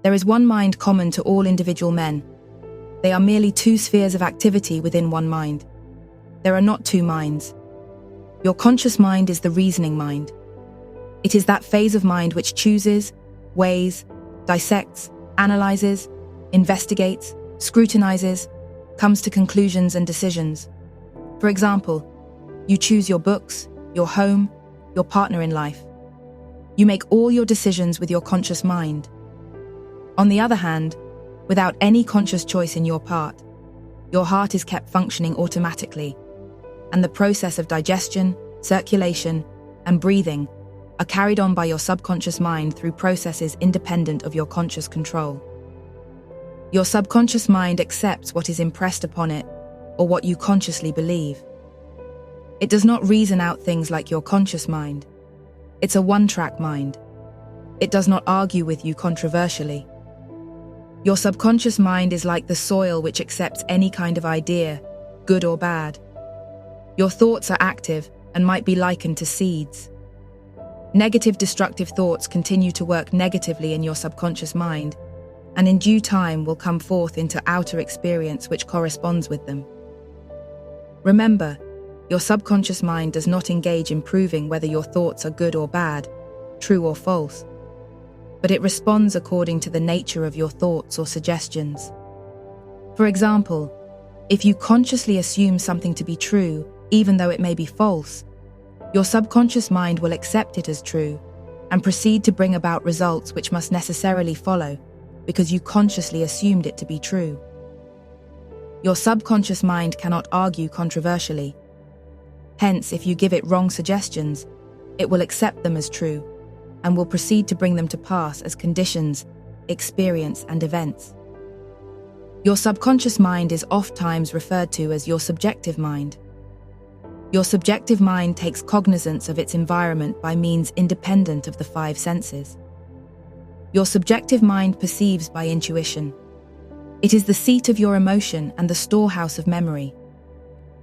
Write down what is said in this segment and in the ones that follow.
There is one mind common to all individual men. They are merely two spheres of activity within one mind. There are not two minds. Your conscious mind is the reasoning mind. It is that phase of mind which chooses, weighs, dissects, analyzes, investigates, scrutinizes, comes to conclusions and decisions. For example, you choose your books, your home, your partner in life. You make all your decisions with your conscious mind. On the other hand, without any conscious choice in your part, your heart is kept functioning automatically, and the process of digestion, circulation, and breathing are carried on by your subconscious mind through processes independent of your conscious control. Your subconscious mind accepts what is impressed upon it or what you consciously believe. It does not reason out things like your conscious mind. It's a one-track mind. It does not argue with you controversially. Your subconscious mind is like the soil which accepts any kind of idea, good or bad. Your thoughts are active and might be likened to seeds. Negative, destructive thoughts continue to work negatively in your subconscious mind, and in due time will come forth into outer experience which corresponds with them. Remember, your subconscious mind does not engage in proving whether your thoughts are good or bad, true or false, but it responds according to the nature of your thoughts or suggestions. For example, if you consciously assume something to be true, even though it may be false, your subconscious mind will accept it as true and proceed to bring about results which must necessarily follow because you consciously assumed it to be true. Your subconscious mind cannot argue controversially. Hence, if you give it wrong suggestions, it will accept them as true and will proceed to bring them to pass as conditions, experience, and events. Your subconscious mind is oftentimes referred to as your subjective mind. Your subjective mind takes cognizance of its environment by means independent of the five senses. Your subjective mind perceives by intuition. It is the seat of your emotion and the storehouse of memory.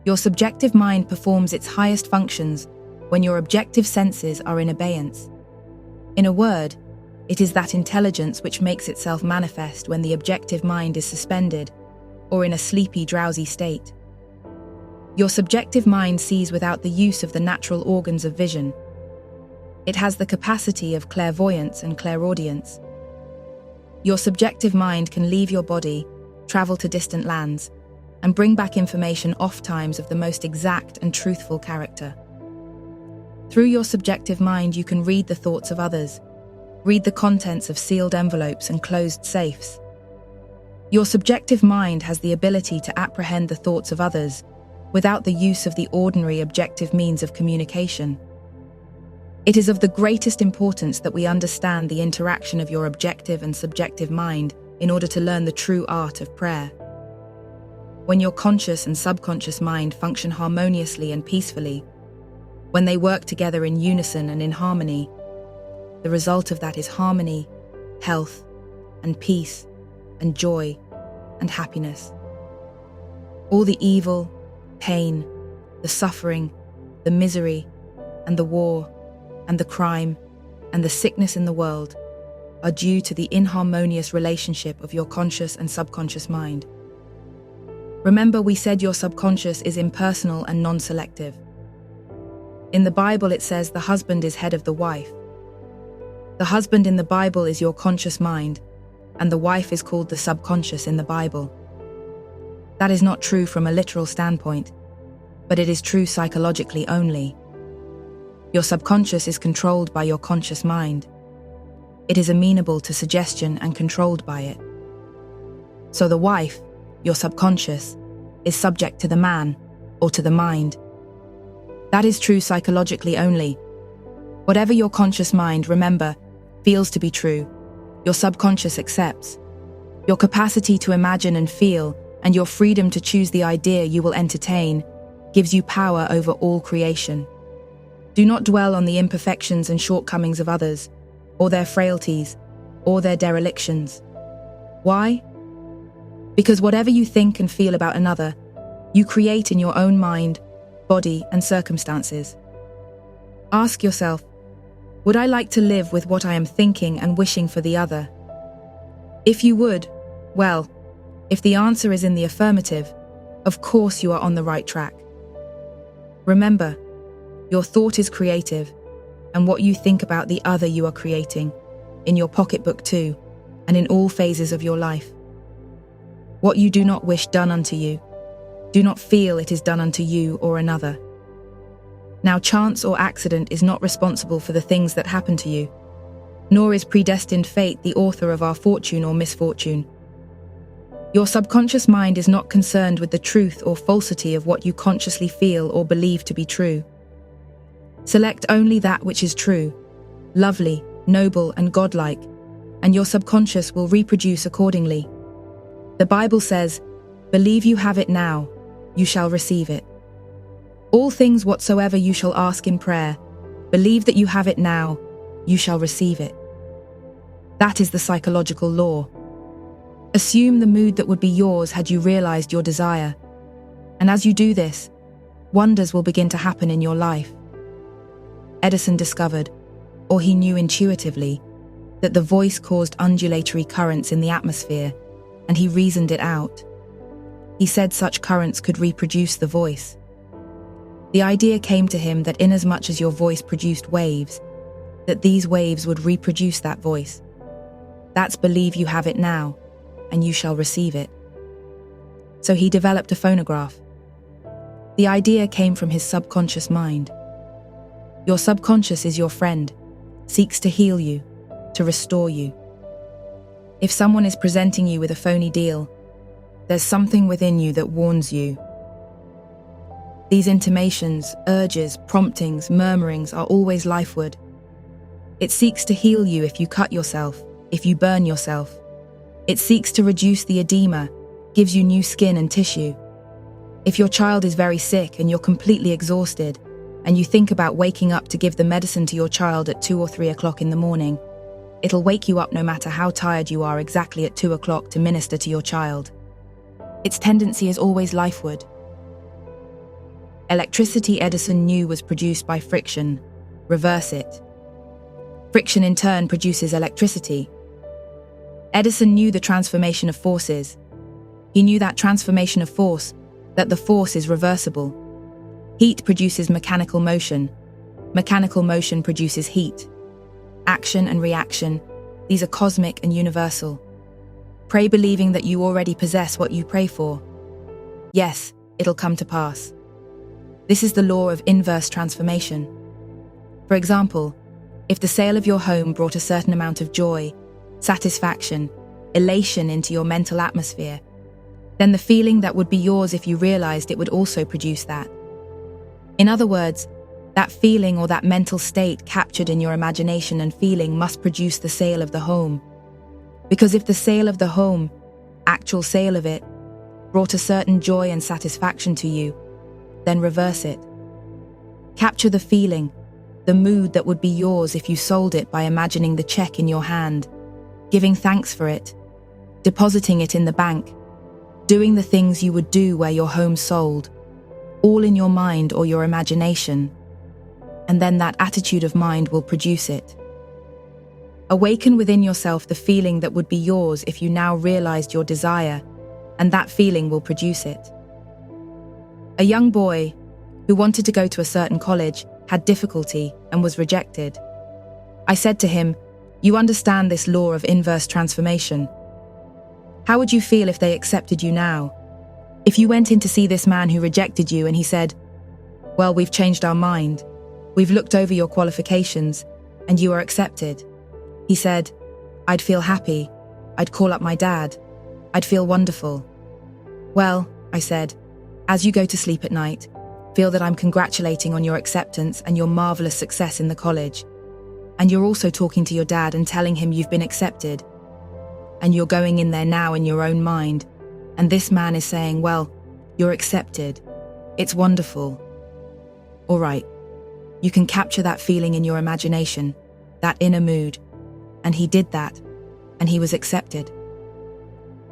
Your subjective mind performs its highest functions when your objective senses are in abeyance. In a word, it is that intelligence which makes itself manifest when the objective mind is suspended or in a sleepy, drowsy state. Your subjective mind sees without the use of the natural organs of vision. It has the capacity of clairvoyance and clairaudience. Your subjective mind can leave your body, travel to distant lands, and bring back information oftentimes of the most exact and truthful character. Through your subjective mind, you can read the thoughts of others, read the contents of sealed envelopes and closed safes. Your subjective mind has the ability to apprehend the thoughts of others without the use of the ordinary objective means of communication. It is of the greatest importance that we understand the interaction of your objective and subjective mind in order to learn the true art of prayer. When your conscious and subconscious mind function harmoniously and peacefully, when they work together in unison and in harmony, the result of that is harmony, health, and peace, and joy, and happiness. All the evil, pain, the suffering, the misery, and the war, and the crime, and the sickness in the world are due to the inharmonious relationship of your conscious and subconscious mind. Remember, we said your subconscious is impersonal and non-selective. In the Bible, it says the husband is head of the wife. The husband in the Bible is your conscious mind, and the wife is called the subconscious in the Bible. That is not true from a literal standpoint, but it is true psychologically only. Your subconscious is controlled by your conscious mind. It is amenable to suggestion and controlled by it. So the wife, your subconscious, is subject to the man or to the mind. That is true psychologically only. Whatever your conscious mind, remember, feels to be true, your subconscious accepts. Your capacity to imagine and feel, and your freedom to choose the idea you will entertain, gives you power over all creation. Do not dwell on the imperfections and shortcomings of others, or their frailties, or their derelictions. Why? Because whatever you think and feel about another, you create in your own mind, body, and circumstances. Ask yourself, would I like to live with what I am thinking and wishing for the other? If you would, well, if the answer is in the affirmative, of course you are on the right track. Remember, your thought is creative, and what you think about the other you are creating, in your pocketbook too, and in all phases of your life. What you do not wish done unto you, do not feel it is done unto you or another. Now, chance or accident is not responsible for the things that happen to you, nor is predestined fate the author of our fortune or misfortune. Your subconscious mind is not concerned with the truth or falsity of what you consciously feel or believe to be true. Select only that which is true, lovely, noble, and godlike, and your subconscious will reproduce accordingly. The Bible says, "Believe you have it now, you shall receive it." All things whatsoever you shall ask in prayer, believe that you have it now, you shall receive it. That is the psychological law. Assume the mood that would be yours had you realized your desire. And as you do this, wonders will begin to happen in your life. Edison discovered, or he knew intuitively, that the voice caused undulatory currents in the atmosphere, and he reasoned it out. He said such currents could reproduce the voice. The idea came to him that inasmuch as your voice produced waves, that these waves would reproduce that voice. That's believe you have it now, and you shall receive it. So he developed a phonograph. The idea came from his subconscious mind. Your subconscious is your friend, seeks to heal you, to restore you. If someone is presenting you with a phony deal, there's something within you that warns you. These intimations, urges, promptings, murmurings are always lifeward. It seeks to heal you if you cut yourself, if you burn yourself. It seeks to reduce the edema, gives you new skin and tissue. If your child is very sick and you're completely exhausted, and you think about waking up to give the medicine to your child at 2 or 3 o'clock in the morning, it'll wake you up no matter how tired you are exactly at 2 o'clock to minister to your child. Its tendency is always lifeward. Electricity, Edison knew, was produced by friction. Reverse it. Friction in turn produces electricity. Edison knew the transformation of forces. He knew that transformation of force, that the force is reversible. Heat produces mechanical motion. Mechanical motion produces heat. Action and reaction, these are cosmic and universal. Pray believing that you already possess what you pray for. Yes, it'll come to pass. This is the law of inverse transformation. For example, if the sale of your home brought a certain amount of joy, satisfaction, elation into your mental atmosphere, then the feeling that would be yours if you realized it would also produce that. In other words, that feeling or that mental state captured in your imagination and feeling must produce the sale of the home. Because if the sale of the home, actual sale of it, brought a certain joy and satisfaction to you, then reverse it. Capture the feeling, the mood that would be yours if you sold it by imagining the check in your hand, giving thanks for it, depositing it in the bank, doing the things you would do where your home sold, all in your mind or your imagination, and then that attitude of mind will produce it. Awaken within yourself the feeling that would be yours if you now realized your desire, and that feeling will produce it. A young boy who wanted to go to a certain college had difficulty and was rejected. I said to him, "You understand this law of inverse transformation. How would you feel if they accepted you now? If you went in to see this man who rejected you and he said, 'Well, we've changed our mind. We've looked over your qualifications and you are accepted.' He said, 'I'd feel happy. I'd call up my dad. I'd feel wonderful.' Well," I said, "as you go to sleep at night, feel that I'm congratulating on your acceptance and your marvelous success in the college. And you're also talking to your dad and telling him you've been accepted. And you're going in there now in your own mind. And this man is saying, 'Well, you're accepted. It's wonderful.' All right, you can capture that feeling in your imagination, that inner mood. And he did that, and he was accepted.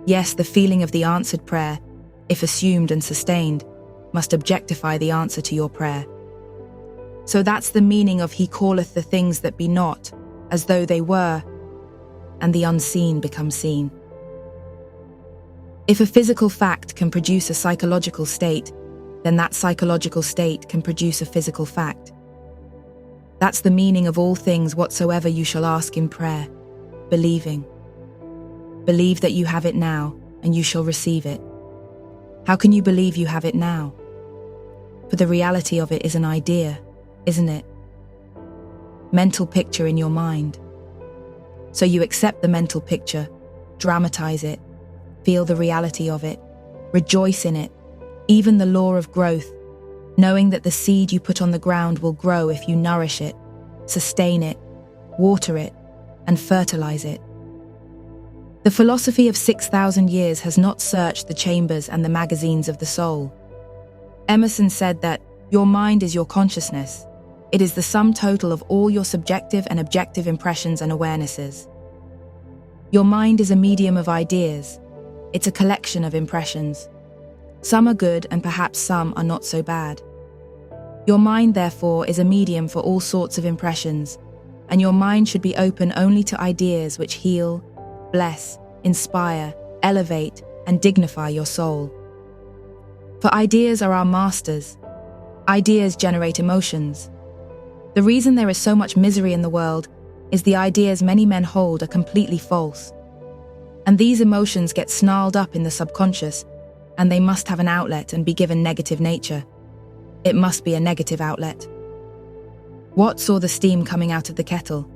Yes, the feeling of the answered prayer, if assumed and sustained, must objectify the answer to your prayer. So that's the meaning of 'He calleth the things that be not, as though they were,' and the unseen become seen." If a physical fact can produce a psychological state, then that psychological state can produce a physical fact. That's the meaning of all things whatsoever you shall ask in prayer, believing. Believe that you have it now, and you shall receive it. How can you believe you have it now? For the reality of it is an idea, isn't it? Mental picture in your mind. So you accept the mental picture, dramatize it, feel the reality of it, rejoice in it, even the law of growth, knowing that the seed you put on the ground will grow if you nourish it, sustain it, water it, and fertilize it. The philosophy of 6,000 years has not searched the chambers and the magazines of the soul. Emerson said that your mind is your consciousness. It is the sum total of all your subjective and objective impressions and awarenesses. Your mind is a medium of ideas. It's a collection of impressions. Some are good and perhaps some are not so bad. Your mind, therefore, is a medium for all sorts of impressions, and your mind should be open only to ideas which heal, bless, inspire, elevate, and dignify your soul. For ideas are our masters. Ideas generate emotions. The reason there is so much misery in the world is the ideas many men hold are completely false. And these emotions get snarled up in the subconscious, and they must have an outlet and be given negative nature. It must be a negative outlet. Watt saw the steam coming out of the kettle.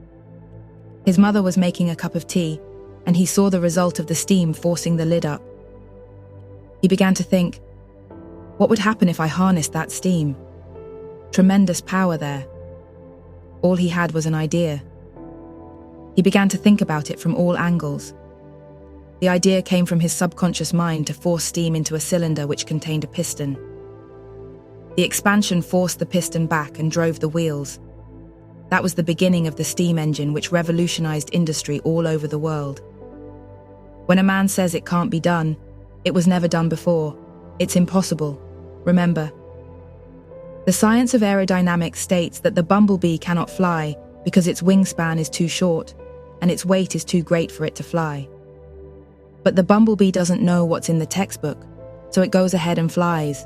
His mother was making a cup of tea, and he saw the result of the steam forcing the lid up. He began to think, what would happen if I harnessed that steam? Tremendous power there. All he had was an idea. He began to think about it from all angles. The idea came from his subconscious mind to force steam into a cylinder which contained a piston. The expansion forced the piston back and drove the wheels. That was the beginning of the steam engine which revolutionized industry all over the world. When a man says it can't be done, it was never done before. It's impossible. Remember. The science of aerodynamics states that the bumblebee cannot fly because its wingspan is too short and its weight is too great for it to fly. But the bumblebee doesn't know what's in the textbook, so it goes ahead and flies.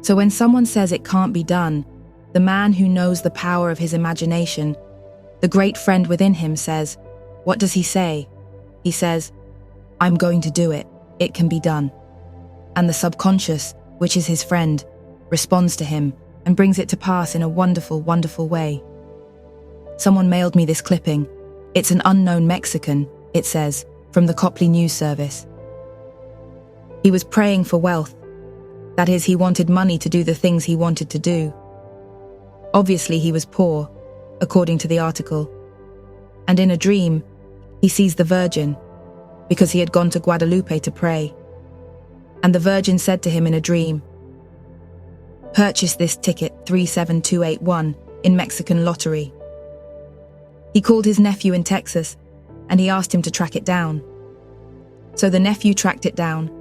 So when someone says it can't be done, the man who knows the power of his imagination, the great friend within him says, what does he say? He says, I'm going to do it. It can be done. And the subconscious, which is his friend, responds to him and brings it to pass in a wonderful, wonderful way. Someone mailed me this clipping. It's an unknown Mexican, it says, from the Copley News Service. He was praying for wealth. That is, he wanted money to do the things he wanted to do. Obviously, he was poor, according to the article. And in a dream, he sees the Virgin, because he had gone to Guadalupe to pray. And the Virgin said to him in a dream, purchase this ticket 37281 in Mexican lottery. He called his nephew in Texas, and he asked him to track it down. So the nephew tracked it down,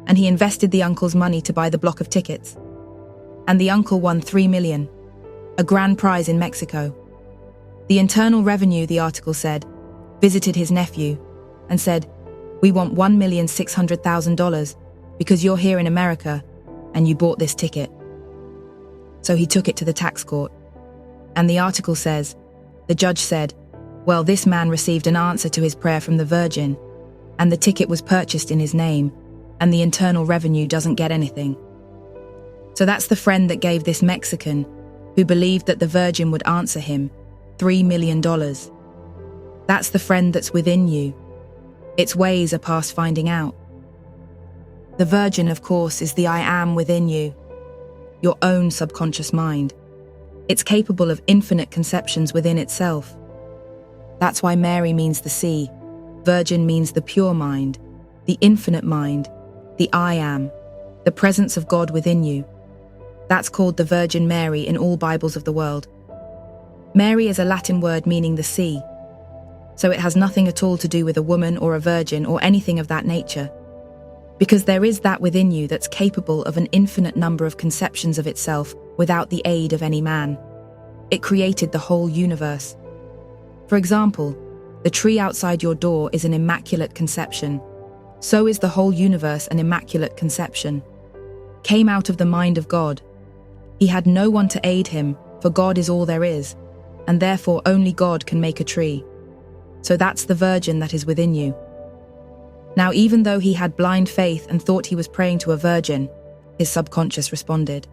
and he invested the uncle's money to buy the block of tickets. And the uncle won $3 million, a grand prize in Mexico. The Internal Revenue, the article said, visited his nephew and said, we want $1,600,000 because you're here in America and you bought this ticket. So he took it to the tax court. And the article says, the judge said, well, this man received an answer to his prayer from the Virgin, and the ticket was purchased in his name, and the Internal Revenue doesn't get anything. So that's the friend that gave this Mexican, who believed that the Virgin would answer him, $3 million. That's the friend that's within you. Its ways are past finding out. The Virgin, of course, is the I am within you, your own subconscious mind. It's capable of infinite conceptions within itself. That's why Mary means the sea, Virgin means the pure mind, the infinite mind, the I am, the presence of God within you. That's called the Virgin Mary in all Bibles of the world. Mary is a Latin word meaning the sea, so it has nothing at all to do with a woman or a virgin or anything of that nature, because there is that within you that's capable of an infinite number of conceptions of itself without the aid of any man. It created the whole universe. For example, the tree outside your door is an immaculate conception. So is the whole universe an immaculate conception. Came out of the mind of God. He had no one to aid him, for God is all there is, and therefore only God can make a tree. So that's the virgin that is within you. Now, even though he had blind faith and thought he was praying to a virgin, his subconscious responded.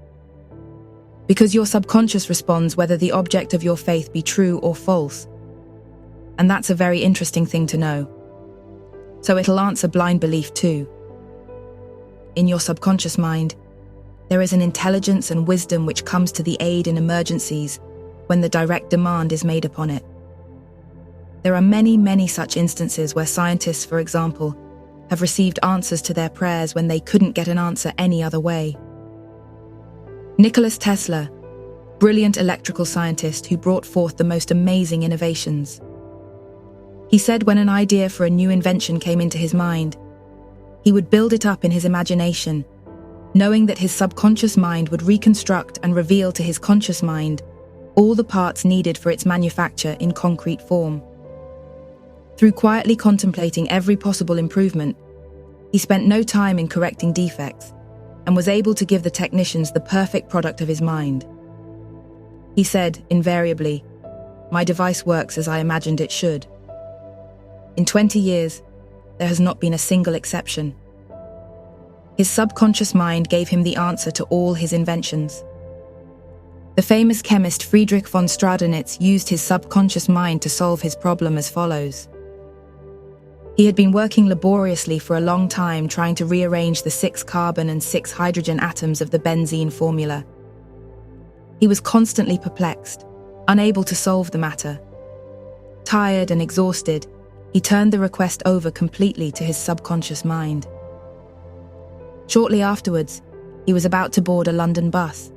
Because your subconscious responds whether the object of your faith be true or false. And that's a very interesting thing to know. So it'll answer blind belief too. In your subconscious mind, there is an intelligence and wisdom which comes to the aid in emergencies when the direct demand is made upon it. There are many, many such instances where scientists, for example, have received answers to their prayers when they couldn't get an answer any other way. Nikola Tesla, brilliant electrical scientist who brought forth the most amazing innovations. He said when an idea for a new invention came into his mind, he would build it up in his imagination, knowing that his subconscious mind would reconstruct and reveal to his conscious mind all the parts needed for its manufacture in concrete form. Through quietly contemplating every possible improvement, he spent no time in correcting defects and was able to give the technicians the perfect product of his mind. He said, invariably, "My device works as I imagined it should." In 20 years, there has not been a single exception. His subconscious mind gave him the answer to all his inventions. The famous chemist Friedrich von Stradonitz used his subconscious mind to solve his problem as follows. He had been working laboriously for a long time trying to rearrange the 6 carbon and 6 hydrogen atoms of the benzene formula. He was constantly perplexed, unable to solve the matter. Tired and exhausted, he turned the request over completely to his subconscious mind. Shortly afterwards, he was about to board a London bus.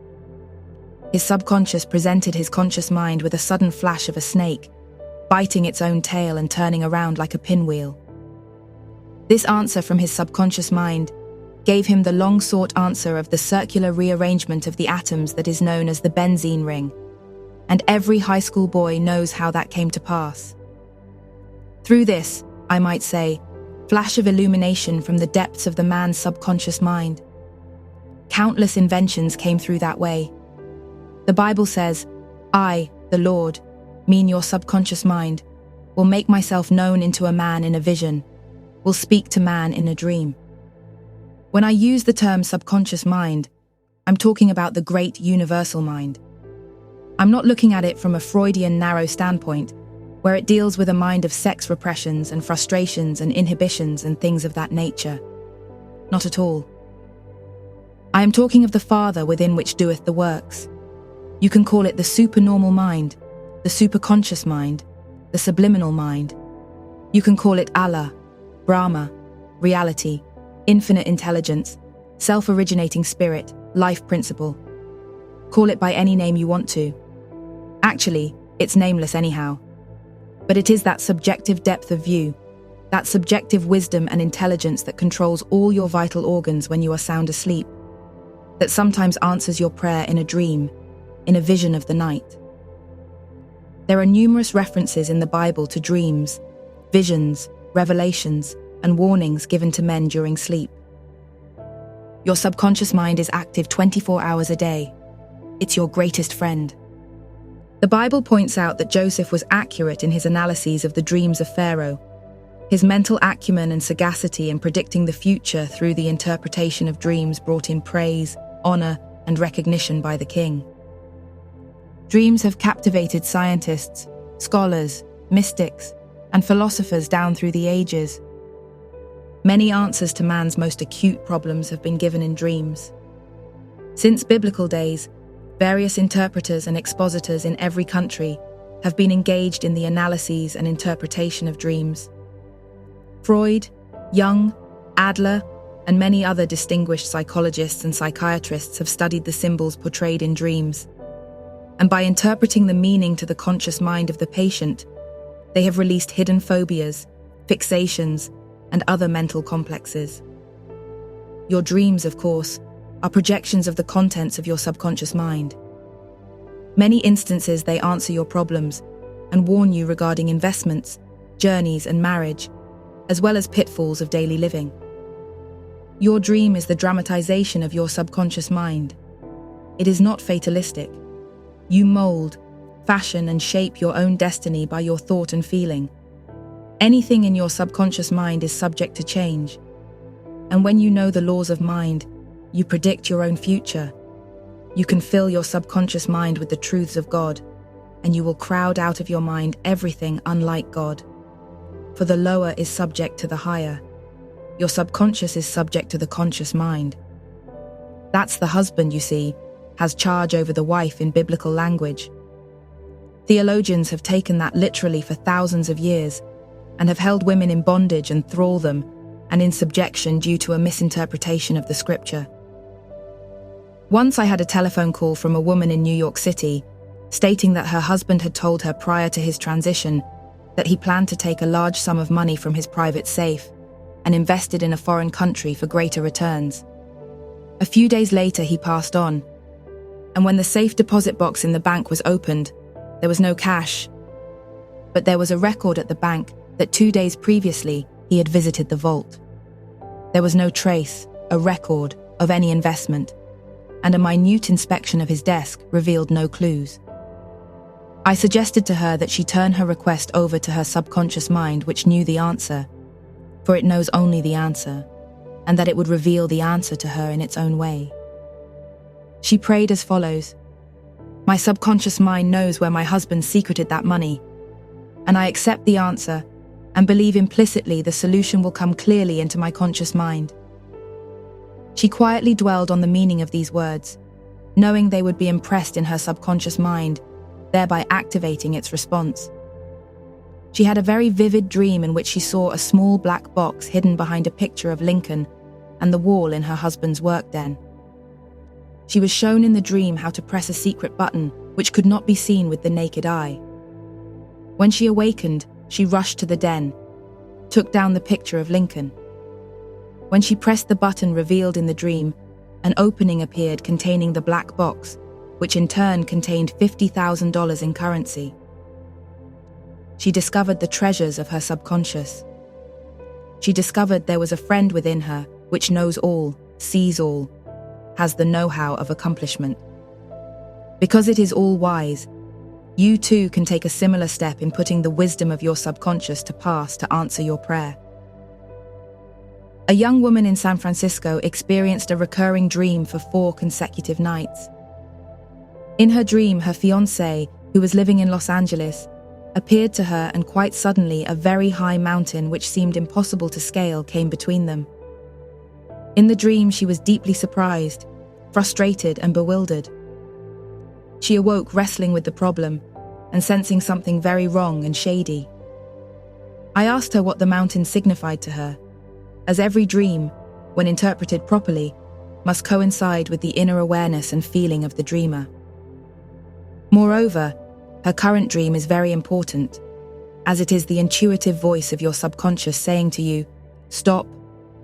His subconscious presented his conscious mind with a sudden flash of a snake, biting its own tail and turning around like a pinwheel. This answer from his subconscious mind gave him the long-sought answer of the circular rearrangement of the atoms that is known as the benzene ring, and every high school boy knows how that came to pass. Through this, I might say, flash of illumination from the depths of the man's subconscious mind, countless inventions came through that way. The Bible says, "I, the Lord, mean your subconscious mind, will make myself known into a man in a vision, will speak to man in a dream." When I use the term subconscious mind, I'm talking about the great universal mind. I'm not looking at it from a Freudian narrow standpoint, where it deals with a mind of sex repressions and frustrations and inhibitions and things of that nature. Not at all. I am talking of the Father within which doeth the works. You can call it the supernormal mind, the superconscious mind, the subliminal mind. You can call it Allah, Brahma, reality, infinite intelligence, self-originating spirit, life principle. Call it by any name you want to. Actually, it's nameless anyhow. But it is that subjective depth of view, that subjective wisdom and intelligence that controls all your vital organs when you are sound asleep, that sometimes answers your prayer in a dream, in a vision of the night. There are numerous references in the Bible to dreams, visions, revelations, and warnings given to men during sleep. Your subconscious mind is active 24 hours a day. It's your greatest friend. The Bible points out that Joseph was accurate in his analyses of the dreams of Pharaoh. His mental acumen and sagacity in predicting the future through the interpretation of dreams brought him praise, honor, and recognition by the king. Dreams have captivated scientists, scholars, mystics, and philosophers down through the ages. Many answers to man's most acute problems have been given in dreams. Since biblical days, various interpreters and expositors in every country have been engaged in the analyses and interpretation of dreams. Freud, Jung, Adler, and many other distinguished psychologists and psychiatrists have studied the symbols portrayed in dreams. And by interpreting the meaning to the conscious mind of the patient, they have released hidden phobias, fixations, and other mental complexes. Your dreams, of course, are projections of the contents of your subconscious mind. Many instances they answer your problems and warn you regarding investments, journeys, and marriage, as well as pitfalls of daily living. Your dream is the dramatization of your subconscious mind. It is not fatalistic. You mold, fashion, and shape your own destiny by your thought and feeling. Anything in your subconscious mind is subject to change. And when you know the laws of mind, you predict your own future. You can fill your subconscious mind with the truths of God, and you will crowd out of your mind everything unlike God. For the lower is subject to the higher. Your subconscious is subject to the conscious mind. That's the husband, you see, has charge over the wife in biblical language. Theologians have taken that literally for thousands of years and have held women in bondage and thraldom and in subjection due to a misinterpretation of the scripture. Once I had a telephone call from a woman in New York City stating that her husband had told her prior to his transition that he planned to take a large sum of money from his private safe and invested in a foreign country for greater returns. A few days later, he passed on, and when the safe deposit box in the bank was opened, there was no cash. But there was a record at the bank that 2 days previously he had visited the vault. There was no trace, a record, of any investment, and a minute inspection of his desk revealed no clues. I suggested to her that she turn her request over to her subconscious mind, which knew the answer, for it knows only the answer, and that it would reveal the answer to her in its own way. She prayed as follows: "My subconscious mind knows where my husband secreted that money, and I accept the answer and believe implicitly the solution will come clearly into my conscious mind." She quietly dwelled on the meaning of these words, knowing they would be impressed in her subconscious mind, thereby activating its response. She had a very vivid dream in which she saw a small black box hidden behind a picture of Lincoln and the wall in her husband's work den. She was shown in the dream how to press a secret button which could not be seen with the naked eye. When she awakened, she rushed to the den, took down the picture of Lincoln. When she pressed the button revealed in the dream, an opening appeared containing the black box, which in turn contained $50,000 in currency. She discovered the treasures of her subconscious. She discovered there was a friend within her which knows all, sees all, has the know-how of accomplishment. Because it is all-wise, you too can take a similar step in putting the wisdom of your subconscious to pass to answer your prayer. A young woman in San Francisco experienced a recurring dream for 4 consecutive nights. In her dream, her fiancé, who was living in Los Angeles, appeared to her, and quite suddenly a very high mountain which seemed impossible to scale came between them. In the dream, she was deeply surprised, frustrated and bewildered. She awoke wrestling with the problem and sensing something very wrong and shady. I asked her what the mountain signified to her, as every dream, when interpreted properly, must coincide with the inner awareness and feeling of the dreamer. Moreover, her current dream is very important, as it is the intuitive voice of your subconscious saying to you, "Stop,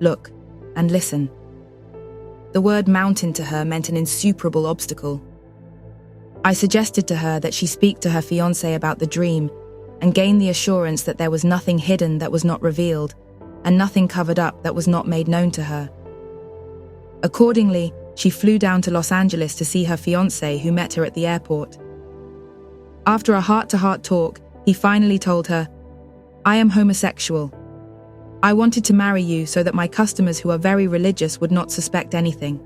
look, and listen." The word mountain to her meant an insuperable obstacle. I suggested to her that she speak to her fiancé about the dream and gain the assurance that there was nothing hidden that was not revealed, and nothing covered up that was not made known to her. Accordingly, she flew down to Los Angeles to see her fiancé, who met her at the airport. After a heart-to-heart talk, he finally told her, "I am homosexual. I wanted to marry you so that my customers who are very religious would not suspect anything."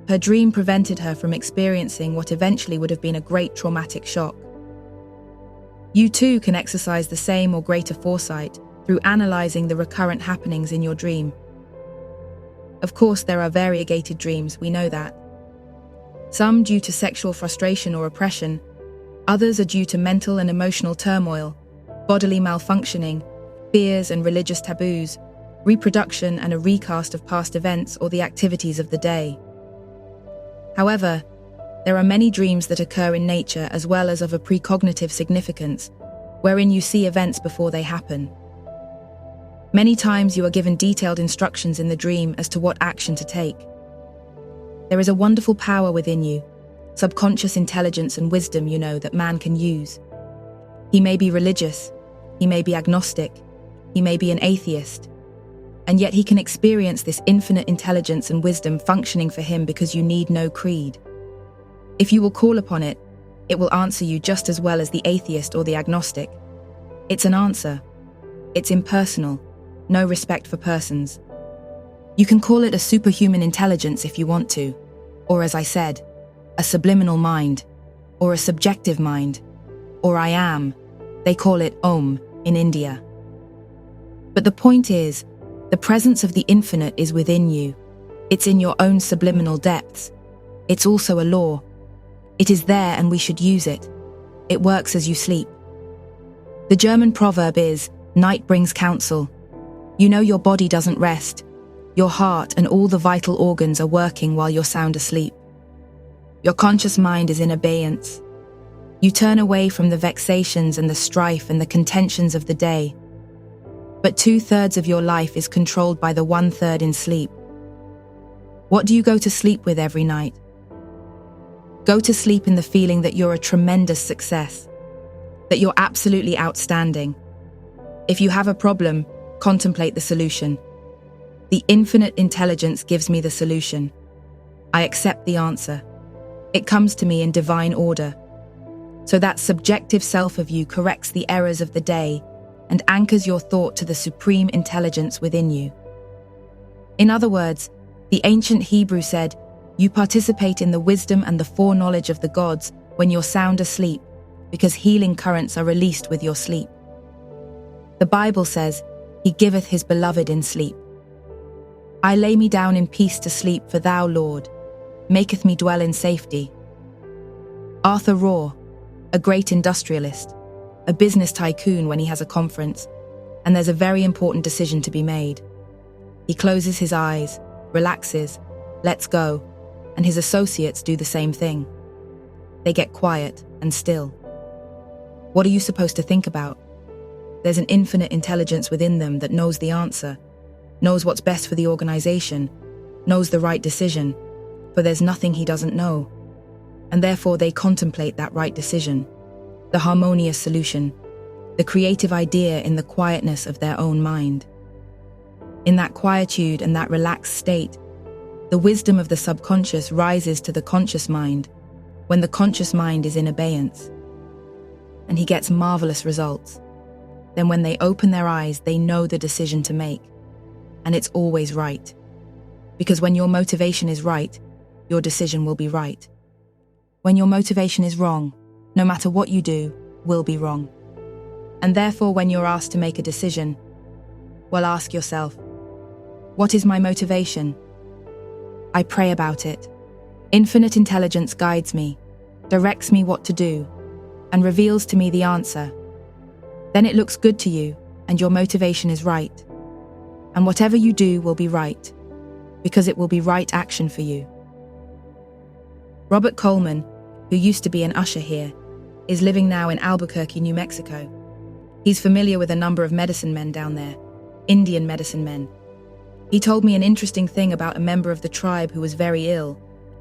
Her dream prevented her from experiencing what eventually would have been a great traumatic shock. You too can exercise the same or greater foresight through analyzing the recurrent happenings in your dream. Of course, there are variegated dreams, we know that. Some due to sexual frustration or oppression, others are due to mental and emotional turmoil, bodily malfunctioning, fears and religious taboos, reproduction and a recast of past events or the activities of the day. However, there are many dreams that occur in nature as well as of a precognitive significance, wherein you see events before they happen. Many times you are given detailed instructions in the dream as to what action to take. There is a wonderful power within you, subconscious intelligence and wisdom, you know, that man can use. He may be religious, he may be agnostic, he may be an atheist. And yet he can experience this infinite intelligence and wisdom functioning for him because you need no creed. If you will call upon it, it will answer you just as well as the atheist or the agnostic. It's an answer. It's impersonal, no respect for persons. You can call it a superhuman intelligence if you want to, or as I said, a subliminal mind, or a subjective mind, or I am. They call it Om in India. But the point is, the presence of the infinite is within you. It's in your own subliminal depths. It's also a law. It is there and we should use it. It works as you sleep. The German proverb is, night brings counsel. You know your body doesn't rest. Your heart and all the vital organs are working while you're sound asleep. Your conscious mind is in abeyance. You turn away from the vexations and the strife and the contentions of the day. But 2/3 of your life is controlled by the 1/3 in sleep. What do you go to sleep with every night? Go to sleep in the feeling that you're a tremendous success, that you're absolutely outstanding. If you have a problem, contemplate the solution. The infinite intelligence gives me the solution. I accept the answer. It comes to me in divine order. So that subjective self of you corrects the errors of the day and anchors your thought to the supreme intelligence within you. In other words, the ancient Hebrew said, you participate in the wisdom and the foreknowledge of the gods when you're sound asleep, because healing currents are released with your sleep. The Bible says, He giveth His beloved in sleep. I lay me down in peace to sleep, for Thou, Lord, maketh me dwell in safety. Arthur Raw, a great industrialist, a business tycoon when he has a conference, and there's a very important decision to be made. He closes his eyes, relaxes, lets go, and his associates do the same thing. They get quiet and still. What are you supposed to think about? There's an infinite intelligence within them that knows the answer, knows what's best for the organization, knows the right decision, for there's nothing he doesn't know. And therefore they contemplate that right decision, the harmonious solution, the creative idea in the quietness of their own mind. In that quietude and that relaxed state, the wisdom of the subconscious rises to the conscious mind when the conscious mind is in abeyance. And he gets marvelous results. Then when they open their eyes, they know the decision to make. And it's always right. Because when your motivation is right, your decision will be right. When your motivation is wrong, no matter what you do, will be wrong. And therefore, when you're asked to make a decision, well, ask yourself, what is my motivation? I pray about it. Infinite intelligence guides me, directs me what to do, and reveals to me the answer. Then it looks good to you, and your motivation is right. And whatever you do will be right, because it will be right action for you. Robert Coleman, who used to be an usher here, is living now in Albuquerque, New Mexico. He's familiar with a number of medicine men down there, Indian medicine men. He told me an interesting thing about a member of the tribe who was very ill,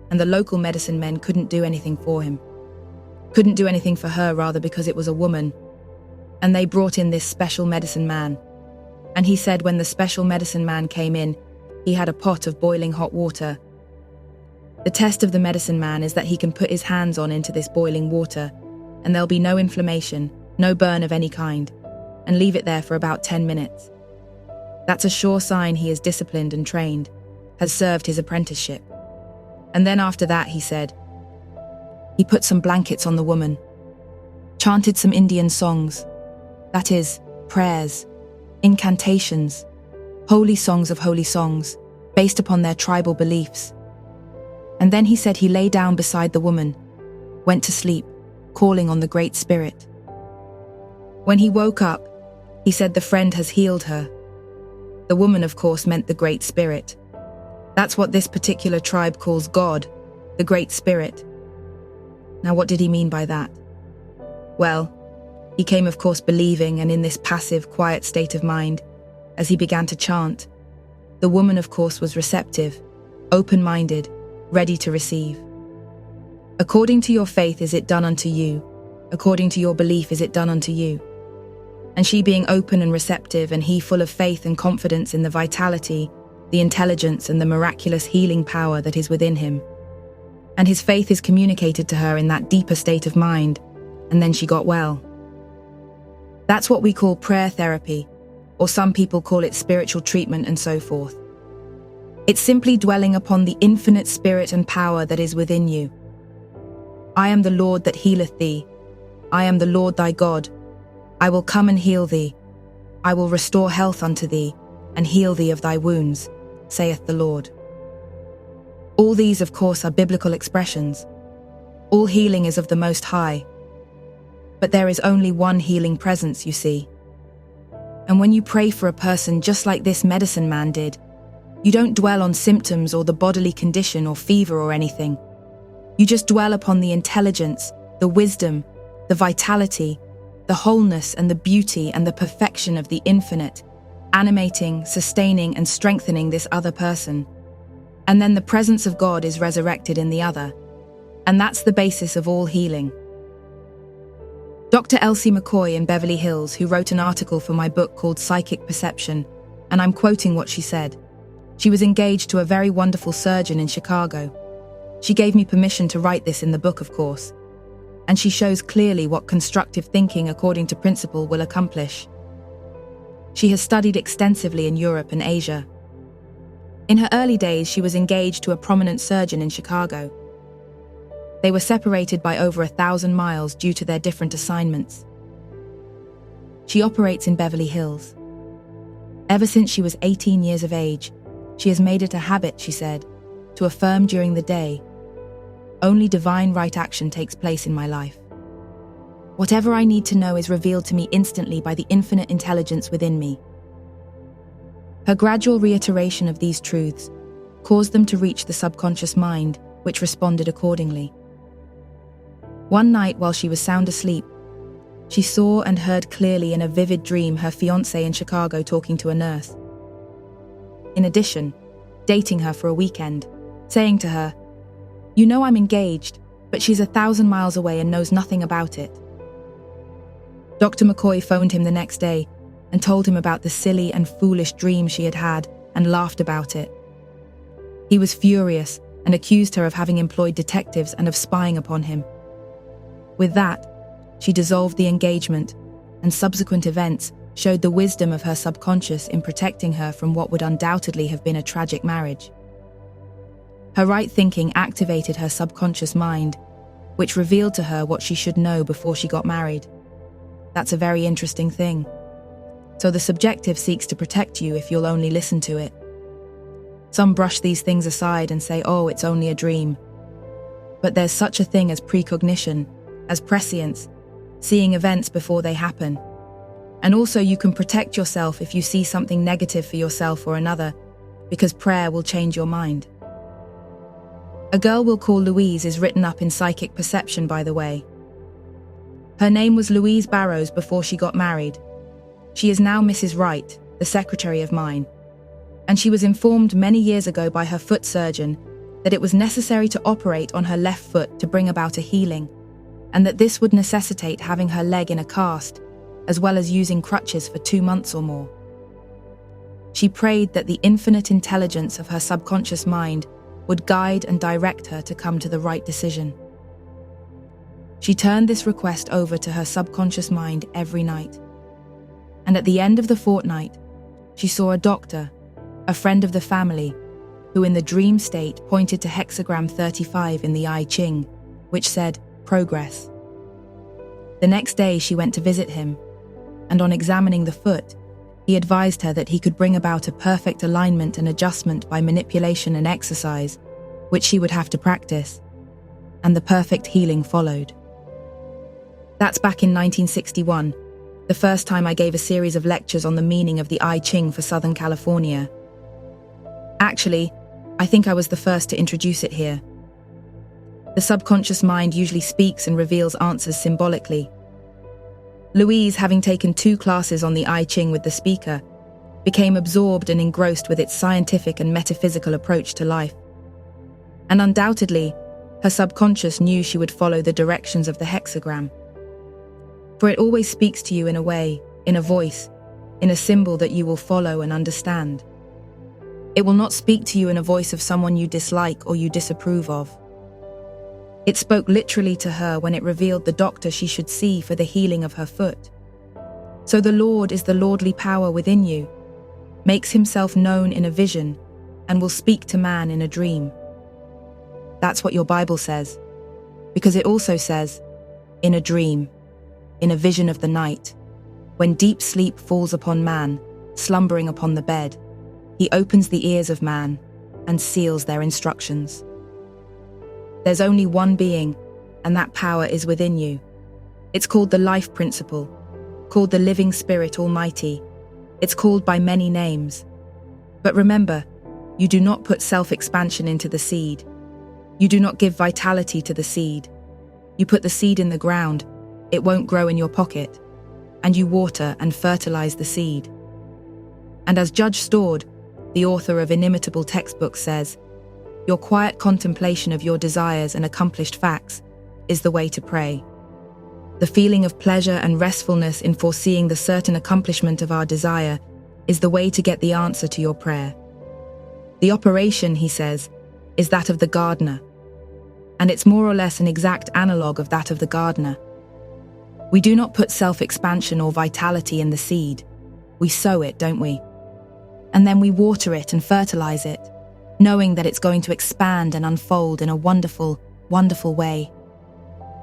and the local medicine men couldn't do anything for him. Couldn't do anything for her, rather, because it was a woman. And they brought in this special medicine man. And he said when the special medicine man came in, he had a pot of boiling hot water. The test of the medicine man is that he can put his hands on into this boiling water, and there'll be no inflammation, no burn of any kind, and leave it there for about 10 minutes. That's a sure sign he is disciplined and trained, has served his apprenticeship. And then after that, he said, he put some blankets on the woman, chanted some Indian songs, that is, prayers, incantations, holy songs of holy songs, based upon their tribal beliefs. And then he said he lay down beside the woman, went to sleep, calling on the Great Spirit. When he woke up, he said the friend has healed her. The woman, of course, meant the Great Spirit. That's what this particular tribe calls God, the Great Spirit. Now, what did he mean by that? Well, he came, of course, believing and in this passive, quiet state of mind as he began to chant. The woman, of course, was receptive, open-minded, ready to receive. According to your faith is it done unto you. According to your belief is it done unto you. and she being open and receptive, and he full of faith and confidence in the vitality, the intelligence, and the miraculous healing power that is within him. And his faith is communicated to her in that deeper state of mind, and then she got well. That's what we call prayer therapy, or some people call it spiritual treatment and so forth. It's simply dwelling upon the infinite spirit and power that is within you. I am the Lord that healeth thee. I am the Lord thy God. I will come and heal thee. I will restore health unto thee, and heal thee of thy wounds, saith the Lord. All these, of course, are biblical expressions. All healing is of the Most High. But there is only one healing presence, you see. And when you pray for a person just like this medicine man did, you don't dwell on symptoms or the bodily condition or fever or anything. You just dwell upon the intelligence, the wisdom, the vitality, the wholeness and the beauty and the perfection of the infinite, animating, sustaining, and strengthening this other person. And then the presence of God is resurrected in the other. And that's the basis of all healing. Dr. Elsie McCoy in Beverly Hills, who wrote an article for my book called Psychic Perception, and I'm quoting what she said. She was engaged to a very wonderful surgeon in Chicago. She gave me permission to write this in the book, of course. And she shows clearly what constructive thinking according to principle will accomplish. She has studied extensively in Europe and Asia. In her early days, she was engaged to a prominent surgeon in Chicago. They were separated by over 1,000 miles due to their different assignments. She operates in Beverly Hills. Ever since she was 18 years of age, she has made it a habit, she said, to affirm during the day, "Only divine right action takes place in my life. Whatever I need to know is revealed to me instantly by the infinite intelligence within me." Her gradual reiteration of these truths caused them to reach the subconscious mind, which responded accordingly. One night while she was sound asleep, she saw and heard clearly in a vivid dream her fiancé in Chicago talking to a nurse. In addition, dating her for a weekend, saying to her, "You know I'm engaged, but she's 1,000 miles away and knows nothing about it." Dr. McCoy phoned him the next day and told him about the silly and foolish dream she had had and laughed about it. He was furious and accused her of having employed detectives and of spying upon him. With that, she dissolved the engagement, and subsequent events showed the wisdom of her subconscious in protecting her from what would undoubtedly have been a tragic marriage. Her right thinking activated her subconscious mind, which revealed to her what she should know before she got married. That's a very interesting thing. So the subjective seeks to protect you if you'll only listen to it. Some brush these things aside and say, "Oh, it's only a dream." But there's such a thing as precognition, as prescience, seeing events before they happen. And also you can protect yourself if you see something negative for yourself or another, because prayer will change your mind. A Girl We'll Call Louise is written up in Psychic Perception, by the way. Her name was Louise Barrows before she got married. She is now Mrs. Wright, the secretary of mine. And she was informed many years ago by her foot surgeon that it was necessary to operate on her left foot to bring about a healing, and that this would necessitate having her leg in a cast, as well as using crutches for 2 months or more. She prayed that the infinite intelligence of her subconscious mind would guide and direct her to come to the right decision. She turned this request over to her subconscious mind every night. And at the end of the fortnight, she saw a doctor, a friend of the family, who in the dream state pointed to hexagram 35 in the I Ching, which said, "Progress." The next day she went to visit him, and on examining the foot, he advised her that he could bring about a perfect alignment and adjustment by manipulation and exercise, which she would have to practice, and the perfect healing followed. That's back in 1961, the first time I gave a series of lectures on the meaning of the I Ching for Southern California. Actually, I think I was the first to introduce it here. The subconscious mind usually speaks and reveals answers symbolically. Louise, having taken 2 classes on the I Ching with the speaker, became absorbed and engrossed with its scientific and metaphysical approach to life. And undoubtedly, her subconscious knew she would follow the directions of the hexagram. For it always speaks to you in a way, in a voice, in a symbol that you will follow and understand. It will not speak to you in a voice of someone you dislike or you disapprove of. It spoke literally to her when it revealed the doctor she should see for the healing of her foot. So the Lord is the lordly power within you, makes himself known in a vision, and will speak to man in a dream. That's what your Bible says, because it also says, in a dream, in a vision of the night, when deep sleep falls upon man, slumbering upon the bed, he opens the ears of man and seals their instructions. There's only one being, and that power is within you. It's called the life principle, called the living spirit almighty. It's called by many names. But remember, you do not put self-expansion into the seed. You do not give vitality to the seed. You put the seed in the ground, it won't grow in your pocket, and you water and fertilize the seed. And as Judge Stored, the author of inimitable textbooks, says, your quiet contemplation of your desires and accomplished facts is the way to pray. The feeling of pleasure and restfulness in foreseeing the certain accomplishment of our desire is the way to get the answer to your prayer. The operation, he says, is that of the gardener, and it's more or less an exact analogue of that of the gardener. We do not put self-expansion or vitality in the seed. We sow it, don't we? And then we water it and fertilize it, knowing that it's going to expand and unfold in a wonderful, wonderful way.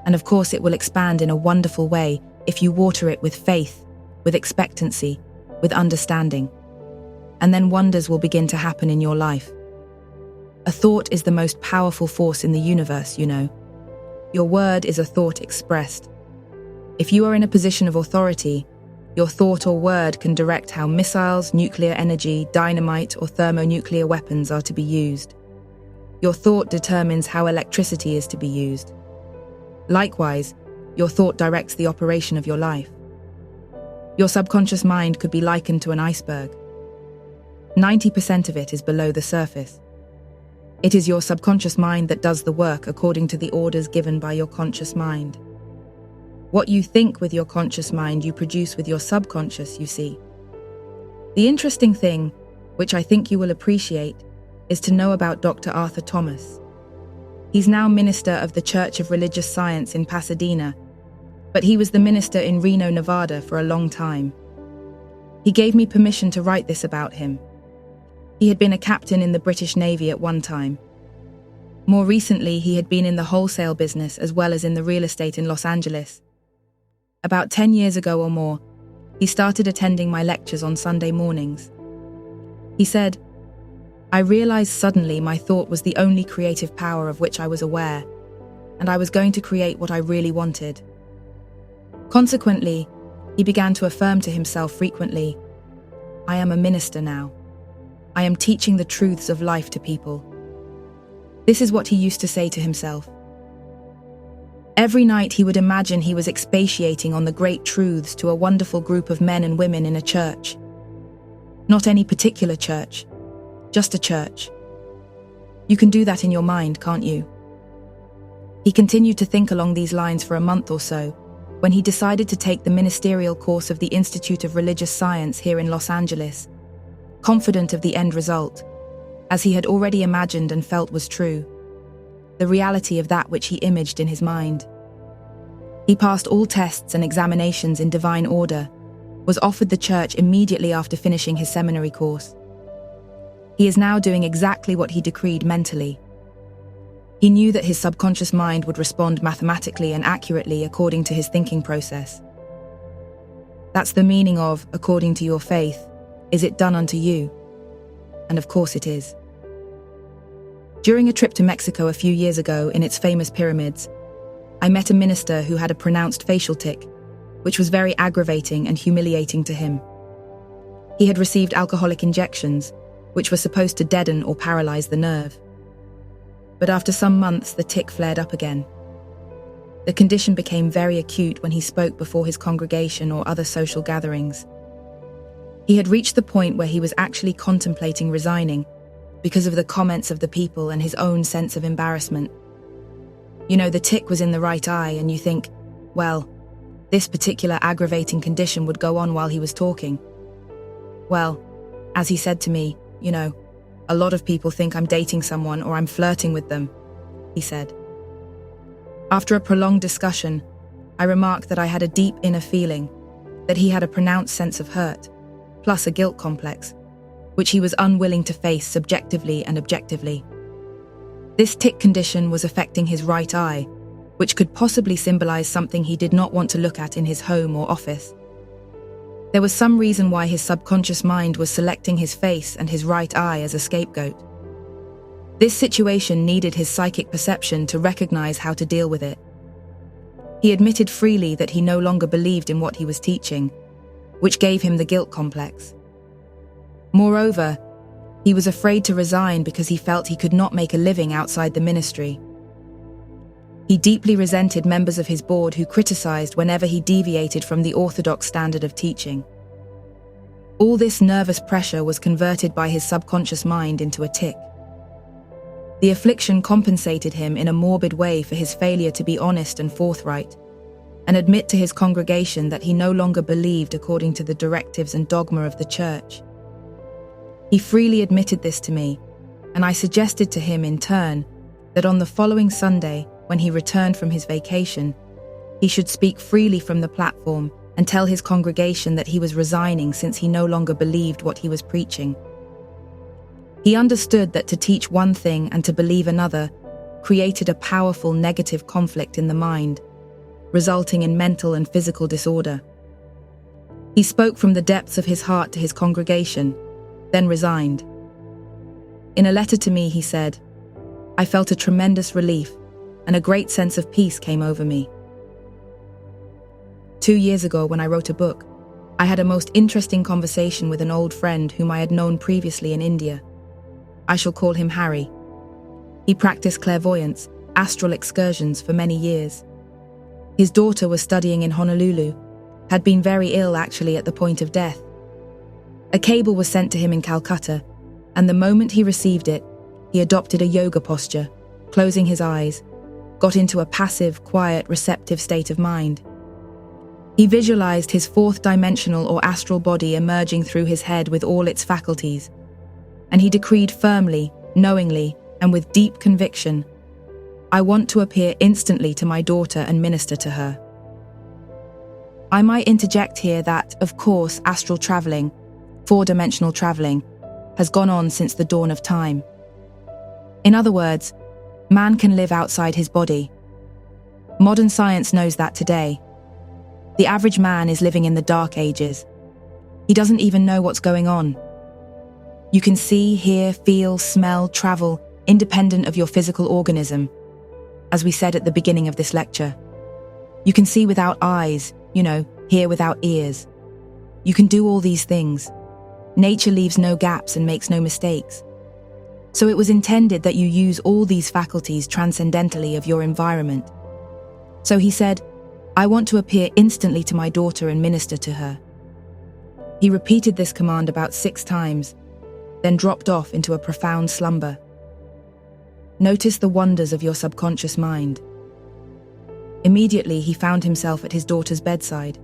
And of course it will expand in a wonderful way if you water it with faith, with expectancy, with understanding. And then wonders will begin to happen in your life. A thought is the most powerful force in the universe, you know. Your word is a thought expressed. If you are in a position of authority, your thought or word can direct how missiles, nuclear energy, dynamite, or thermonuclear weapons are to be used. Your thought determines how electricity is to be used. Likewise, your thought directs the operation of your life. Your subconscious mind could be likened to an iceberg. 90% of it is below the surface. It is your subconscious mind that does the work according to the orders given by your conscious mind. What you think with your conscious mind, you produce with your subconscious, you see. The interesting thing, which I think you will appreciate, is to know about Dr. Arthur Thomas. He's now minister of the Church of Religious Science in Pasadena, but he was the minister in Reno, Nevada for a long time. He gave me permission to write this about him. He had been a captain in the British Navy at one time. More recently, he had been in the wholesale business as well as in the real estate in Los Angeles. About 10 years ago or more, he started attending my lectures on Sunday mornings. He said, I realized suddenly my thought was the only creative power of which I was aware, and I was going to create what I really wanted. Consequently, he began to affirm to himself frequently, I am a minister now. I am teaching the truths of life to people. This is what he used to say to himself. Every night he would imagine he was expatiating on the great truths to a wonderful group of men and women in a church. Not any particular church, just a church. You can do that in your mind, can't you? He continued to think along these lines for a month or so, when he decided to take the ministerial course of the Institute of Religious Science here in Los Angeles, confident of the end result, as he had already imagined and felt was true, the reality of that which he imaged in his mind. He passed all tests and examinations in divine order, was offered the church immediately after finishing his seminary course. He is now doing exactly what he decreed mentally. He knew that his subconscious mind would respond mathematically and accurately according to his thinking process. That's the meaning of, according to your faith, is it done unto you? And of course it is. During a trip to Mexico a few years ago in its famous pyramids, I met a minister who had a pronounced facial tic, which was very aggravating and humiliating to him. He had received alcoholic injections, which were supposed to deaden or paralyze the nerve. But after some months, the tic flared up again. The condition became very acute when he spoke before his congregation or other social gatherings. He had reached the point where he was actually contemplating resigning because of the comments of the people and his own sense of embarrassment. You know, the tic was in the right eye and you think, well, this particular aggravating condition would go on while he was talking. Well, as he said to me, a lot of people think I'm dating someone or I'm flirting with them, he said. After a prolonged discussion, I remarked that I had a deep inner feeling, that he had a pronounced sense of hurt, plus a guilt complex, which he was unwilling to face subjectively and objectively. This tic condition was affecting his right eye, which could possibly symbolize something he did not want to look at in his home or office. There was some reason why his subconscious mind was selecting his face and his right eye as a scapegoat. This situation needed his psychic perception to recognize how to deal with it. He admitted freely that he no longer believed in what he was teaching, which gave him the guilt complex. Moreover, he was afraid to resign because he felt he could not make a living outside the ministry. He deeply resented members of his board who criticized whenever he deviated from the orthodox standard of teaching. All this nervous pressure was converted by his subconscious mind into a tic. The affliction compensated him in a morbid way for his failure to be honest and forthright, and admit to his congregation that he no longer believed according to the directives and dogma of the church. He freely admitted this to me, and I suggested to him in turn that on the following Sunday, when he returned from his vacation, he should speak freely from the platform and tell his congregation that he was resigning since he no longer believed what he was preaching. He understood that to teach one thing and to believe another created a powerful negative conflict in the mind, resulting in mental and physical disorder. He spoke from the depths of his heart to his congregation, then resigned. In a letter to me, he said, "I felt a tremendous relief, and a great sense of peace came over me." 2 years ago, when I wrote a book, I had a most interesting conversation with an old friend whom I had known previously in India. I shall call him Harry. He practiced clairvoyance, astral excursions for many years. His daughter was studying in Honolulu, had been very ill actually at the point of death. A cable was sent to him in Calcutta, and the moment he received it, he adopted a yoga posture, closing his eyes, got into a passive, quiet, receptive state of mind. He visualized his fourth-dimensional or astral body emerging through his head with all its faculties, and he decreed firmly, knowingly, and with deep conviction, "I want to appear instantly to my daughter and minister to her." I might interject here that, of course, astral traveling, four-dimensional traveling, has gone on since the dawn of time. In other words, man can live outside his body. Modern science knows that today. The average man is living in the dark ages. He doesn't even know what's going on. You can see, hear, feel, smell, travel, independent of your physical organism. As we said at the beginning of this lecture, you can see without eyes, hear without ears. You can do all these things. Nature leaves no gaps and makes no mistakes. So it was intended that you use all these faculties transcendentally of your environment. So he said, "I want to appear instantly to my daughter and minister to her." He repeated this command about 6 times, then dropped off into a profound slumber. Notice the wonders of your subconscious mind. Immediately, he found himself at his daughter's bedside.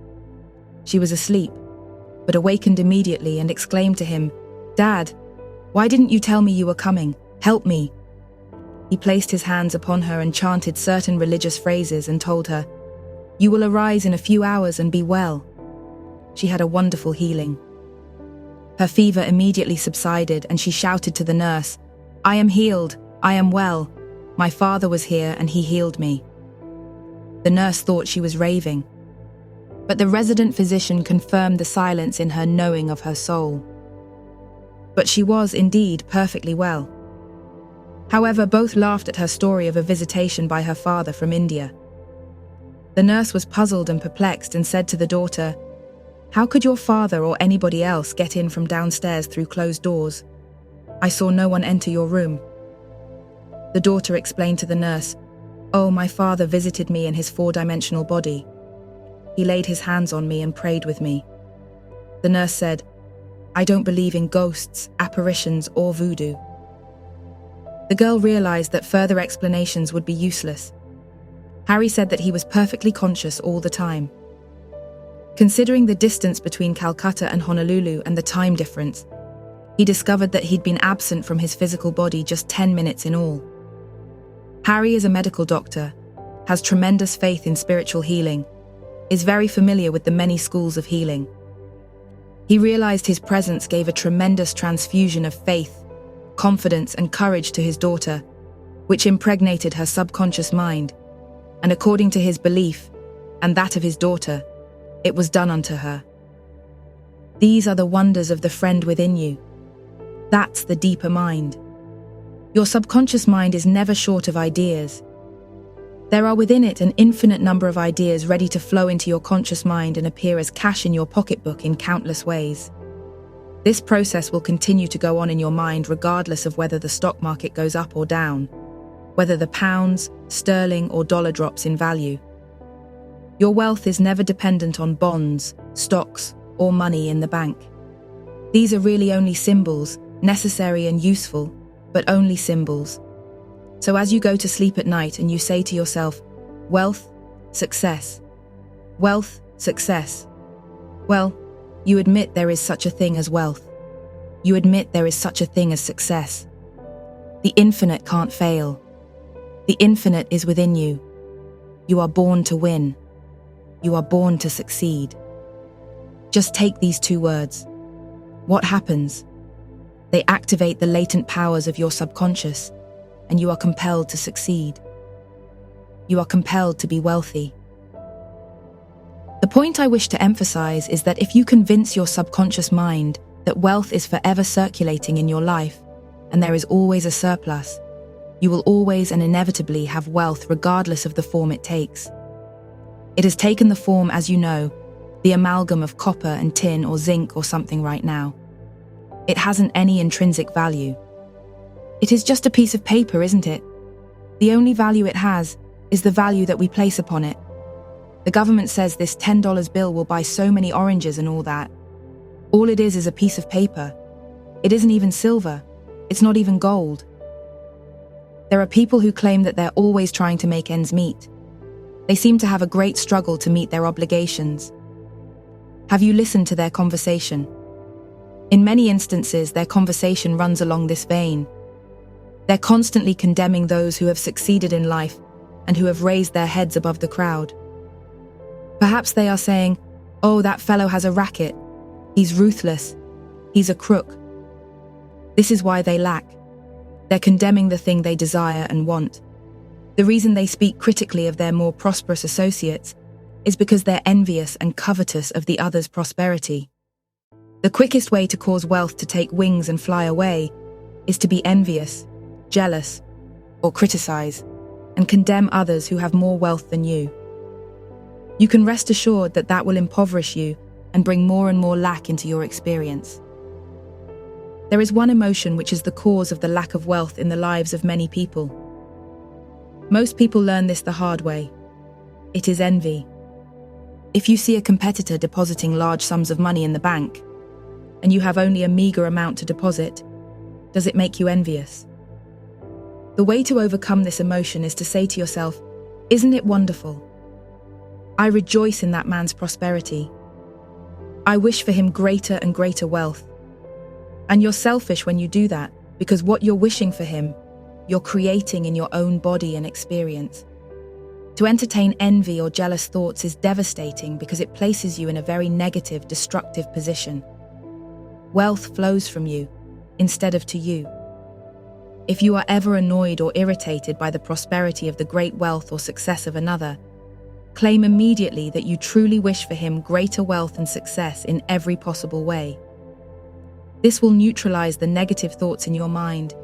She was asleep, but awakened immediately and exclaimed to him, "Dad, why didn't you tell me you were coming? Help me." He placed his hands upon her and chanted certain religious phrases and told her, "You will arise in a few hours and be well." She had a wonderful healing. Her fever immediately subsided and she shouted to the nurse, "I am healed, I am well. My father was here and he healed me." The nurse thought she was raving, but the resident physician confirmed the silence in her knowing of her soul. But she was indeed perfectly well. However, both laughed at her story of a visitation by her father from India. The nurse was puzzled and perplexed and said to the daughter, "How could your father or anybody else get in from downstairs through closed doors? I saw no one enter your room." The daughter explained to the nurse, "Oh, my father visited me in his 4-dimensional body. He laid his hands on me and prayed with me." The nurse said, "I don't believe in ghosts, apparitions, or voodoo." The girl realized that further explanations would be useless. Harry said that he was perfectly conscious all the time. Considering the distance between Calcutta and Honolulu and the time difference, he discovered that he'd been absent from his physical body just 10 minutes in all. Harry is a medical doctor, has tremendous faith in spiritual healing, is very familiar with the many schools of healing. He realized his presence gave a tremendous transfusion of faith, confidence, and courage to his daughter, which impregnated her subconscious mind, and according to his belief, and that of his daughter, it was done unto her. These are the wonders of the friend within you. That's the deeper mind. Your subconscious mind is never short of ideas. There are within it an infinite number of ideas ready to flow into your conscious mind and appear as cash in your pocketbook in countless ways. This process will continue to go on in your mind regardless of whether the stock market goes up or down, whether the pounds, sterling, or dollar drops in value. Your wealth is never dependent on bonds, stocks, or money in the bank. These are really only symbols, necessary and useful, but only symbols. So as you go to sleep at night and you say to yourself, wealth, success, wealth, success, well, you admit there is such a thing as wealth. You admit there is such a thing as success. The infinite can't fail. The infinite is within you. You are born to win. You are born to succeed. Just take these two words. What happens? They activate the latent powers of your subconscious, and you are compelled to succeed. You are compelled to be wealthy. The point I wish to emphasize is that if you convince your subconscious mind that wealth is forever circulating in your life, and there is always a surplus, you will always and inevitably have wealth regardless of the form it takes. It has taken the form, as you know, the amalgam of copper and tin or zinc or something right now. It hasn't any intrinsic value. It is just a piece of paper, isn't it? The only value it has is the value that we place upon it. The government says this $10 bill will buy so many oranges and all that. All it is a piece of paper. It isn't even silver. It's not even gold. There are people who claim that they're always trying to make ends meet. They seem to have a great struggle to meet their obligations. Have you listened to their conversation? In many instances, their conversation runs along this vein. They're constantly condemning those who have succeeded in life and who have raised their heads above the crowd. Perhaps they are saying, "Oh, that fellow has a racket. He's ruthless. He's a crook." This is why they lack. They're condemning the thing they desire and want. The reason they speak critically of their more prosperous associates is because they're envious and covetous of the other's prosperity. The quickest way to cause wealth to take wings and fly away is to be envious, jealous, or criticize, and condemn others who have more wealth than you. You can rest assured that that will impoverish you and bring more and more lack into your experience. There is one emotion which is the cause of the lack of wealth in the lives of many people. Most people learn this the hard way. It is envy. If you see a competitor depositing large sums of money in the bank, and you have only a meager amount to deposit, does it make you envious? The way to overcome this emotion is to say to yourself, "Isn't it wonderful? I rejoice in that man's prosperity. I wish for him greater and greater wealth." And you're selfish when you do that, because what you're wishing for him, you're creating in your own body and experience. To entertain envy or jealous thoughts is devastating because it places you in a very negative, destructive position. Wealth flows from you, instead of to you. If you are ever annoyed or irritated by the prosperity of the great wealth or success of another, claim immediately that you truly wish for him greater wealth and success in every possible way. This will neutralize the negative thoughts in your mind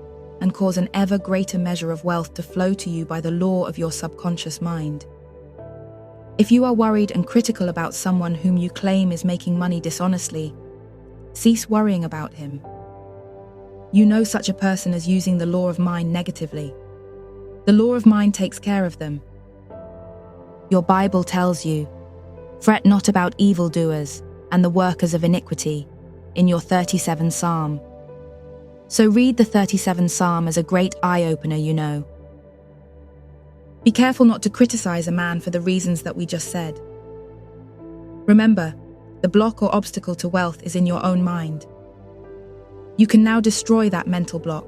and cause an ever greater measure of wealth to flow to you by the law of your subconscious mind. If you are worried and critical about someone whom you claim is making money dishonestly, cease worrying about him. You know such a person as using the law of mind negatively. The law of mind takes care of them. Your Bible tells you, "Fret not about evildoers and the workers of iniquity," in your 37th Psalm. So read the 37th Psalm as a great eye-opener, you know. Be careful not to criticize a man for the reasons that we just said. Remember, The block or obstacle to wealth is in your own mind. You can now destroy that mental block.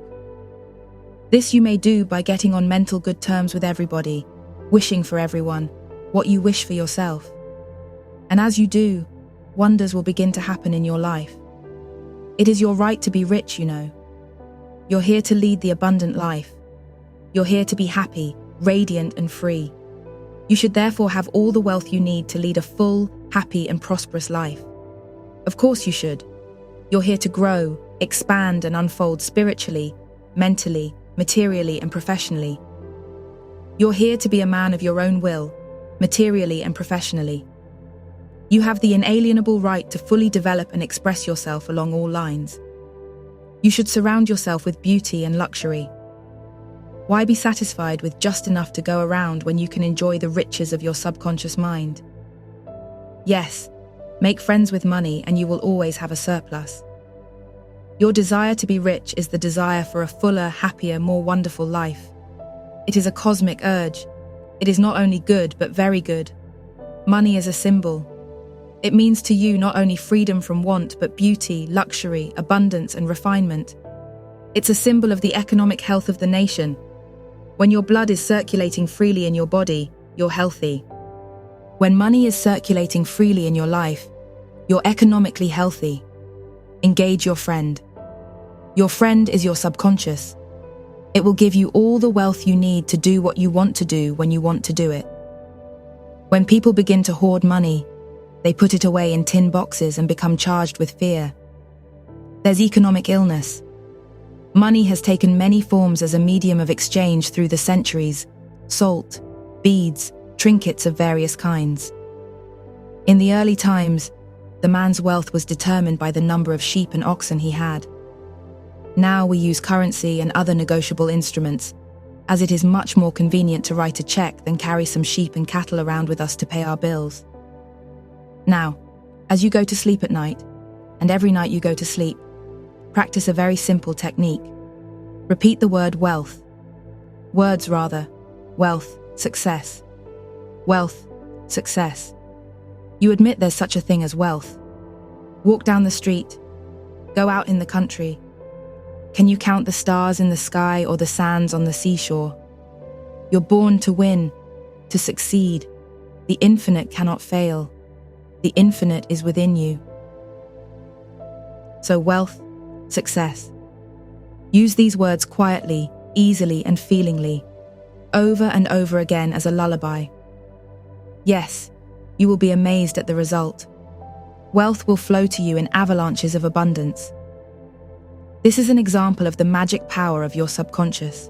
This you may do by getting on mental good terms with everybody, wishing for everyone what you wish for yourself. And as you do, wonders will begin to happen in your life. It is your right to be rich, you know. You're here to lead the abundant life. You're here to be happy, radiant, and free. You should therefore have all the wealth you need to lead a full, happy, and prosperous life. Of course you should. You're here to grow, expand, and unfold spiritually, mentally, materially, and professionally. You're here to be a man of your own will, materially and professionally. You have the inalienable right to fully develop and express yourself along all lines. You should surround yourself with beauty and luxury. Why be satisfied with just enough to go around when you can enjoy the riches of your subconscious mind? Yes, make friends with money and you will always have a surplus. Your desire to be rich is the desire for a fuller, happier, more wonderful life. It is a cosmic urge. It is not only good, but very good. Money is a symbol. It means to you not only freedom from want, but beauty, luxury, abundance, and refinement. It's a symbol of the economic health of the nation. When your blood is circulating freely in your body, you're healthy. When money is circulating freely in your life, you're economically healthy. Engage your friend. Your friend is your subconscious. It will give you all the wealth you need to do what you want to do when you want to do it. When people begin to hoard money, they put it away in tin boxes and become charged with fear. There's economic illness. Money has taken many forms as a medium of exchange through the centuries: salt, beads, trinkets of various kinds. In the early times, the man's wealth was determined by the number of sheep and oxen he had. Now we use currency and other negotiable instruments, as it is much more convenient to write a check than carry some sheep and cattle around with us to pay our bills. Now, as you go to sleep at night, and every night you go to sleep, practice a very simple technique. Repeat the word wealth. Words rather. Wealth, success. Wealth, success. You admit there's such a thing as wealth. Walk down the street. Go out in the country. Can you count the stars in the sky or the sands on the seashore? You're born to win, to succeed. The infinite cannot fail. The infinite is within you. So wealth, success. Use these words quietly, easily, and feelingly, over and over again as a lullaby. Yes, you will be amazed at the result. Wealth will flow to you in avalanches of abundance. This is an example of the magic power of your subconscious.